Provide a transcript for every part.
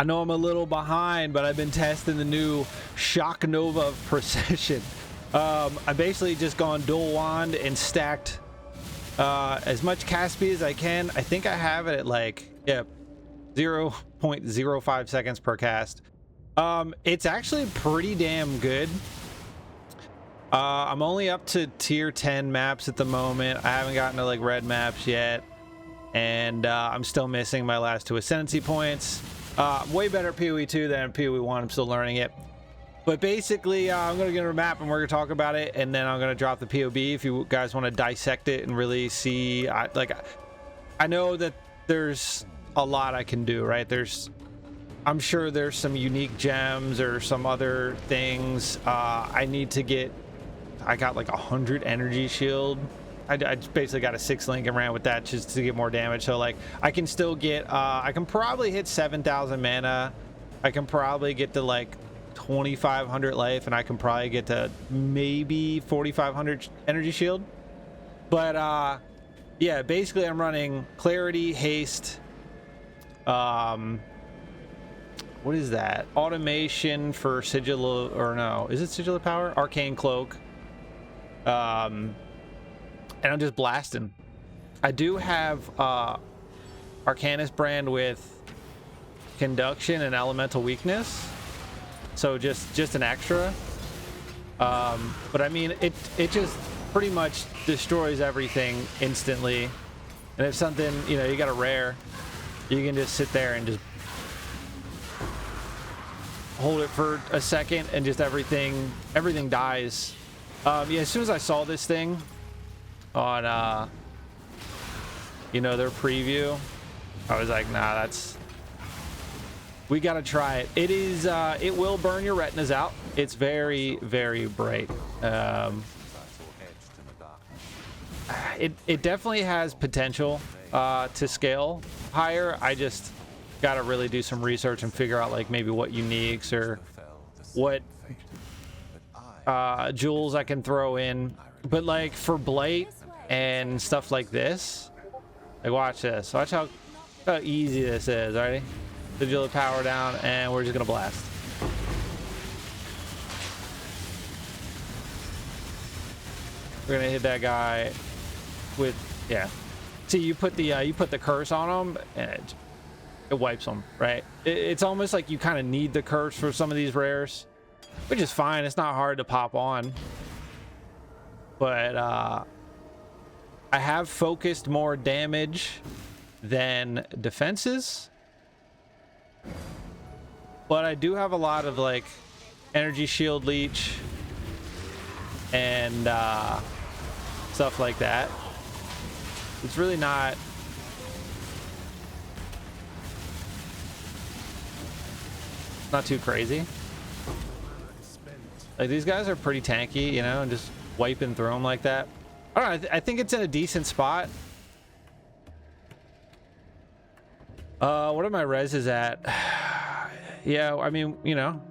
I know I'm a little behind, but I've been testing the new Shock Nova of Procession. I basically just gone dual wand and stacked as much cast speed as I can. I think I have it at like 0.05 seconds per cast. It's actually pretty damn good. I'm only up to tier 10 maps at the moment. I haven't gotten to like red maps yet, and I'm still missing my last 2 ascendancy points. Way better at PoE 2 than at PoE 1. I'm still learning it. But basically, I'm going to get a map and we're going to talk about it, and then I'm going to drop the POB if you guys want to dissect it and really see. I know that there's a lot I can do, right? I'm sure there's some unique gems or some other things. I got like 100 energy shield. I just basically got a 6-link and ran with that just to get more damage. So like I can still get I can probably hit 7,000 mana. I can probably get to like 2,500 life, and I can probably get to maybe 4,500 energy shield. But yeah, basically I'm running clarity, haste, what is that, automation for sigil, or no, is it sigil of power, arcane cloak, and I'm just blasting. I do have Arcanist brand with conduction and elemental weakness, so just an extra. But I mean, it just pretty much destroys everything instantly. And if something, you know, you got a rare, you can just sit there and just hold it for a second and just everything dies. Yeah, as soon as I saw this thing on you know, their preview, I was like, nah, we gotta try it. It is it will burn your retinas out. It's very, very bright. It definitely has potential to scale higher. I just gotta really do some research and figure out like maybe what uniques or what jewels I can throw in. But like for Blight and stuff like this, like watch this. Watch how easy this is. Alrighty, sigil of power down, and we're just gonna blast. We're gonna hit that guy with, yeah. See, you put the curse on him, and it wipes them, right? It's almost like you kind of need the curse for some of these rares, which is fine. It's not hard to pop on. But I have focused more damage than defenses, but I do have a lot of like energy shield leech and stuff like that. It's really not too crazy. Like, these guys are pretty tanky, you know, and just wiping through them like that. I don't know, I think it's in a decent spot. What are my reses at? Yeah, I mean, you know,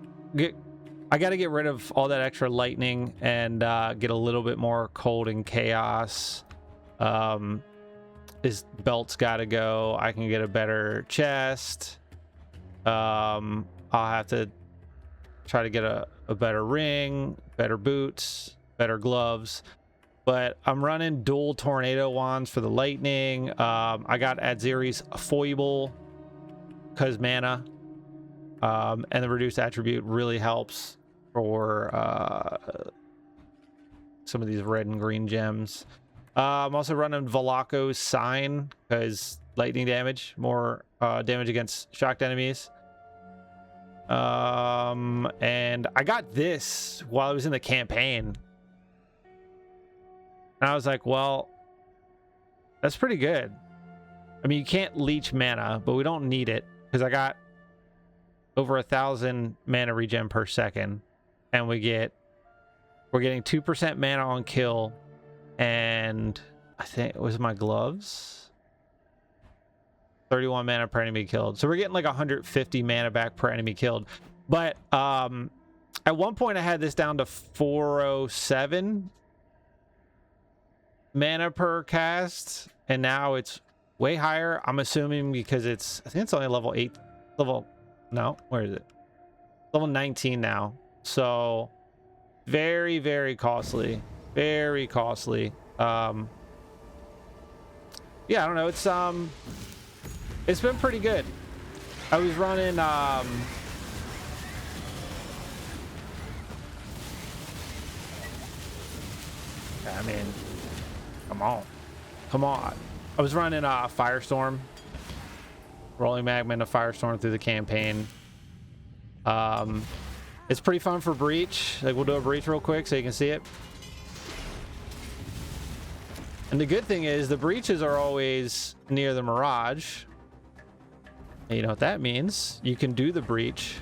I got to get rid of all that extra lightning and get a little bit more cold and chaos. His belt's got to go. I can get a better chest. I'll have to try to get a better ring, better boots, better gloves. But I'm running dual tornado wands for the lightning. I got Adziri's foible because mana, and the reduced attribute really helps for some of these red and green gems. I'm also running Valako's sign because lightning damage, more damage against shocked enemies. And I got this while I was in the campaign. And I was like, well, that's pretty good. I mean, you can't leech mana, but we don't need it because I got over 1,000 mana regen per second, and we're getting 2% mana on kill, and I think it was my gloves, 31 mana per enemy killed. So we're getting like 150 mana back per enemy killed. But at one point I had this down to 407 mana per cast, and now it's way higher. I'm assuming because I think it's only level No, where is it? Level 19 now. So very, very costly. Very costly. Yeah, I don't know. It's been pretty good. I was running I mean, come on. Come on. I was running Firestorm. Rolling Magma and a Firestorm through the campaign. It's pretty fun for Breach. Like, we'll do a Breach real quick so you can see it. And the good thing is the Breaches are always near the Mirage. And you know what that means? You can do the Breach,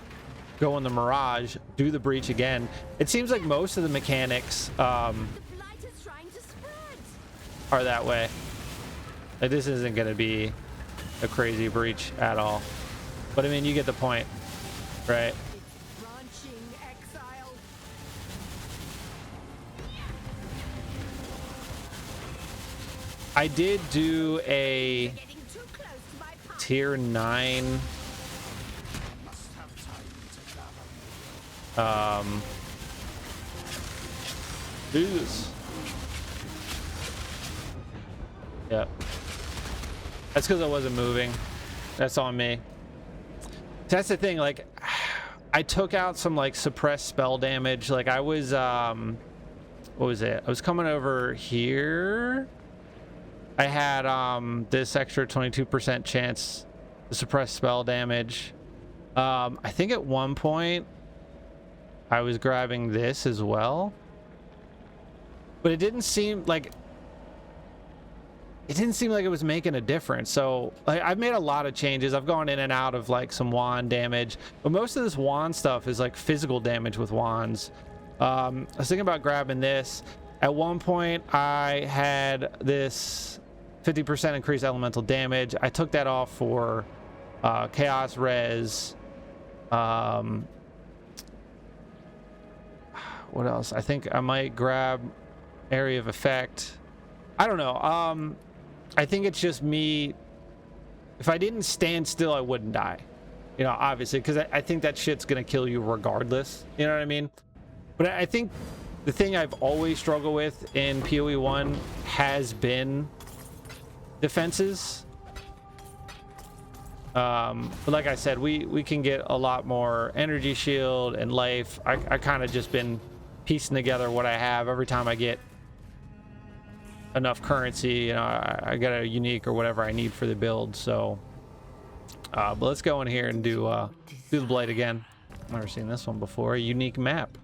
go in the Mirage, do the Breach again. It seems like most of the mechanics are that way. Like, this isn't going to be a crazy Breach at all. But I mean, you get the point, right? I did do a tier 9 Jesus. Yep. That's because I wasn't moving. That's on me. That's the thing, like, I took out some like suppressed spell damage. Like, I was what was it? I was coming over here. I had this extra 22% chance to suppress spell damage. I think at one point I was grabbing this as well, but it didn't seem like it was making a difference. So like, I've made a lot of changes. I've gone in and out of like some wand damage, but most of this wand stuff is like physical damage with wands. I was thinking about grabbing this. At one point I had this 50% increased elemental damage. I took that off for chaos res. What else? I think I might grab area of effect. I don't know. I think it's just me. If I didn't stand still, I wouldn't die, you know, obviously, because I think that shit's gonna kill you regardless, you know what I mean? But I think the thing I've always struggled with in PoE 1 has been defenses. But like I said, we can get a lot more energy shield and life. I kind of just been piecing together what I have. Every time I get enough currency, you know, I got a unique or whatever I need for the build. So but let's go in here and do the Blight again. I've never seen this one before. A unique map.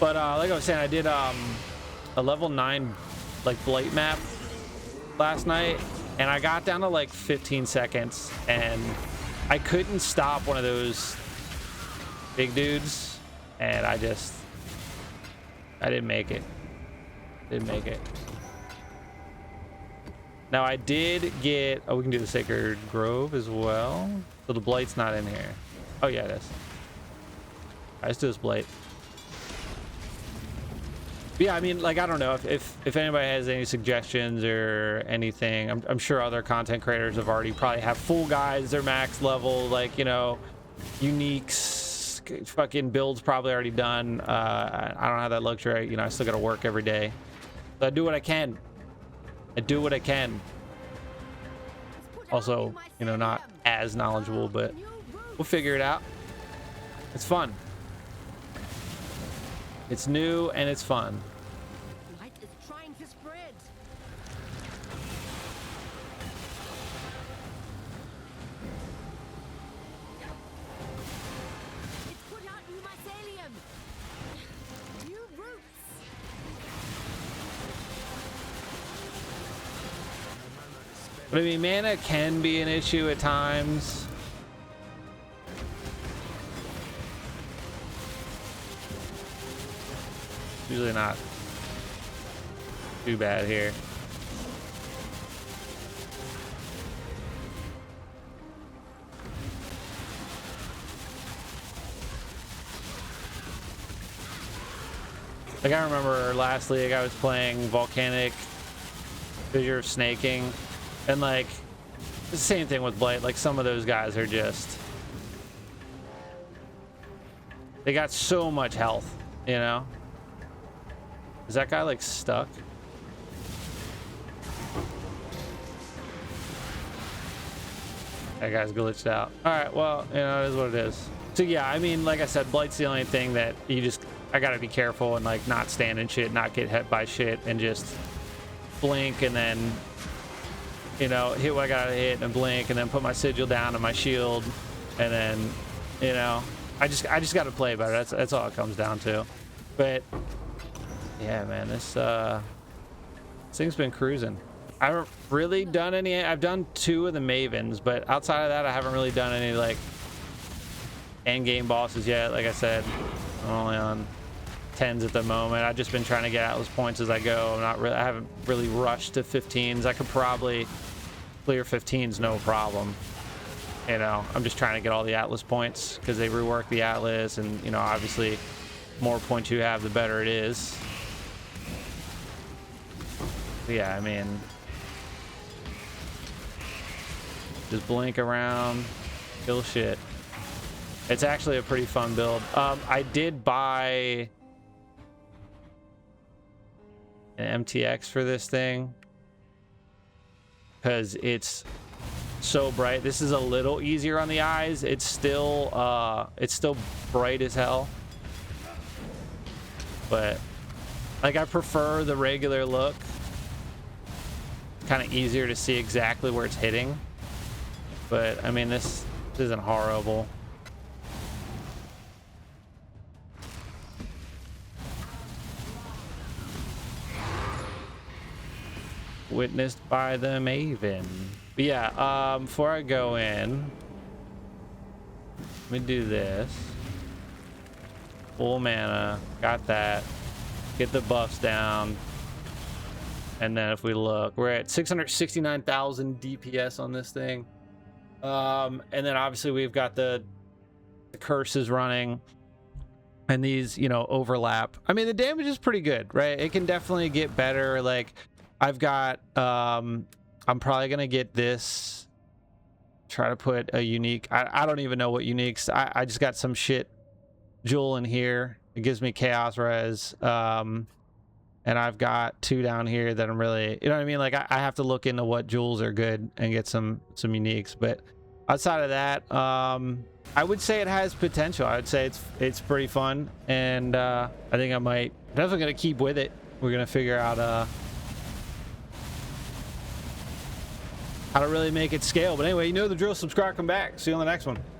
But like I was saying, I did a level 9 like Blight map last night, and I got down to like 15 seconds and I couldn't stop one of those big dudes, and I didn't make it. Now I did get, oh, we can do the Sacred Grove as well. So the Blight's not in here. Oh yeah, it is. Alright, let's do this Blight. Yeah, I mean, like, I don't know if anybody has any suggestions or anything. I'm sure other content creators have already probably have full guides, their max level, like, you know, uniques, fucking builds probably already done. I don't have that luxury. You know, I still gotta work every day. So I do what I can. Also, you know, not as knowledgeable, but we'll figure it out. It's fun. It's new and it's fun. Light is trying to spread. It's put out new mycelium. New roots. But I mean, mana can be an issue at times. Usually not too bad here. Like, I remember last league I was playing Volcanic Fissure of Snaking, and like the same thing with Blight. Like, some of those guys are just, they got so much health, you know? Is that guy like stuck? That guy's glitched out. All right, well, you know, it is what it is. So yeah, I mean, like I said, Blight's the only thing that you just, I gotta be careful and like not stand in shit, not get hit by shit, and just blink and then, you know, hit what I gotta hit and blink and then put my sigil down and my shield, and then, you know, I just gotta play better. That's all it comes down to. But yeah, man, this thing's been cruising. I haven't really done any. I've done 2 of the Mavens, but outside of that, I haven't really done any like endgame bosses yet. Like I said, I'm only on 10s at the moment. I've just been trying to get Atlas points as I go. I haven't really rushed to 15s. I could probably clear 15s no problem. You know, I'm just trying to get all the Atlas points because they rework the Atlas, and you know, obviously, more points you have, the better it is. But yeah, I mean, just blink around, kill shit. It's actually a pretty fun build. I did buy an MTX for this thing because it's so bright. This is a little easier on the eyes. It's still bright as hell, but like, I prefer the regular look. Kind of easier to see exactly where it's hitting, but I mean, this isn't horrible. Witnessed by the Maven. But yeah, before I go in, let me do this. Full mana, got that. Get the buffs down. And then if we look, we're at 669,000 DPS on this thing. And then obviously we've got the curses running, and these, you know, overlap. I mean, the damage is pretty good, right? It can definitely get better. Like, I've got, I'm probably gonna get this, try to put a unique, I don't even know what uniques. I just got some shit jewel in here. It gives me chaos res. And I've got 2 down here that I'm really, you know what I mean? Like, I have to look into what jewels are good and get some uniques. But outside of that, I would say it has potential. I would say it's pretty fun, and I think I'm definitely gonna keep with it. We're gonna figure out how to really make it scale. But anyway, you know the drill. Subscribe, come back. See you on the next one.